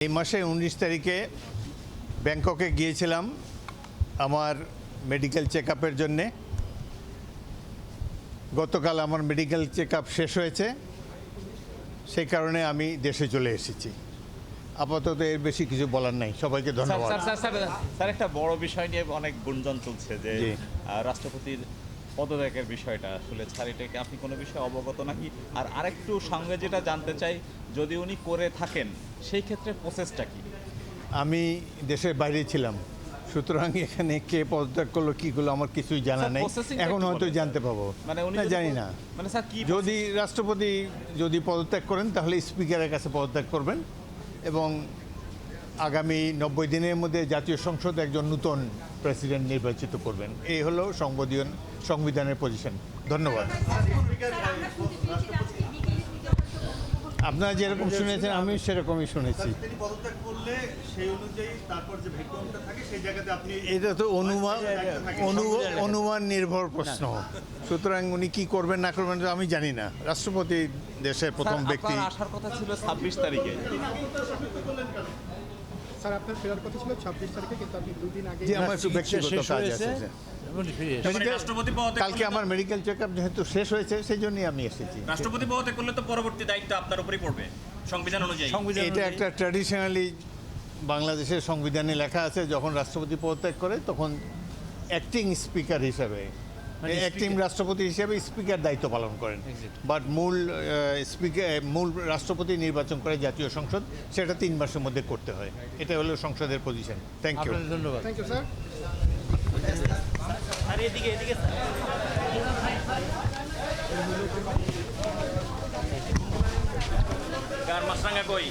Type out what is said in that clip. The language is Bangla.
এই মাসে 19 তারিখে ব্যাংককে গিয়েছিলাম আমার মেডিকেল চেকআপের জন্যে। গতকাল আমার মেডিকেল চেকআপ শেষ হয়েছে, সেই কারণে আমি দেশে চলে এসেছি। আপাতত এর বেশি কিছু বলার নাই। সবাইকে ধন্যবাদ। স্যার, একটা বড় বিষয় নিয়ে অনেক গুঞ্জন চলছে যে রাষ্ট্রপতির পদত্যাগের বিষয়টা। আসলে স্যার, এটাকে আপনি কোনো বিষয়ে অবগত নাকি? আর আরেকটু সঙ্গে যেটা জানতে চাই, যদি উনি করে থাকেন সেই ক্ষেত্রে প্রসেসটা কি? আমি দেশের বাইরে ছিলাম, সুতরাং এখানে কে পদত্যাগ করলো কী করলো আমার কিছুই জানা নেই। এখন হয়তো জানতে পাবো, মানে উনি জানি না। মানে স্যার, কি যদি রাষ্ট্রপতি যদি পদত্যাগ করেন তাহলে স্পিকারের কাছে পদত্যাগ করবেন এবং আগামী 90 দিনের মধ্যে জাতীয় সংসদ একজন নূতন প্রেসিডেন্ট নির্বাচিত করবেন। এই হলো সংবিধানের পজিশন। ধন্যবাদ। আপনারা যেরকম শুনেছেন আমি সেরকমই শুনেছি। এটা তো অনুমান নির্ভর প্রশ্ন, সুতরাং উনি কি করবেন না করবেন আমি জানি না। রাষ্ট্রপতি দেশের প্রথম ব্যক্তি। আসার কথা ছিল 26 তারিখে। স্যার, আপনার ফেরার কথা ছিল 26 তারিখে, কিন্তু আপনি দুদিন আগে। জি, আমার একটু ব্যক্তিগত কাজ আছে। কালকে আমার মেডিকেল চেকআপ যেহেতু শেষ হয়েছে সেই জন্যই আমি এসেছি। রাষ্ট্রপতি পদত্যাগ করলে তো পরবর্তী দায়িত্ব আপনার উপরই পড়বে সংবিধান অনুযায়ী। এটা একটা ট্র্যাডিশনালি বাংলাদেশের সংবিধানে লেখা আছে, যখন রাষ্ট্রপতি পদত্যাগ করে তখন অ্যাক্টিং স্পিকার হিসাবে, অ্যাক্টিং রাষ্ট্রপতি হিসেবে স্পিকার দায়িত্ব পালন করেন। বাট মূল রাষ্ট্রপতি নির্বাচন করে জাতীয় সংসদ, সেটা 3 মাসের মধ্যে করতে হয়। এটা হলো সংসদের পজিশন। Thank you. ধন্যবাদ। Thank you sir. আর এদিকে গান মাছরাঙ্গা কই?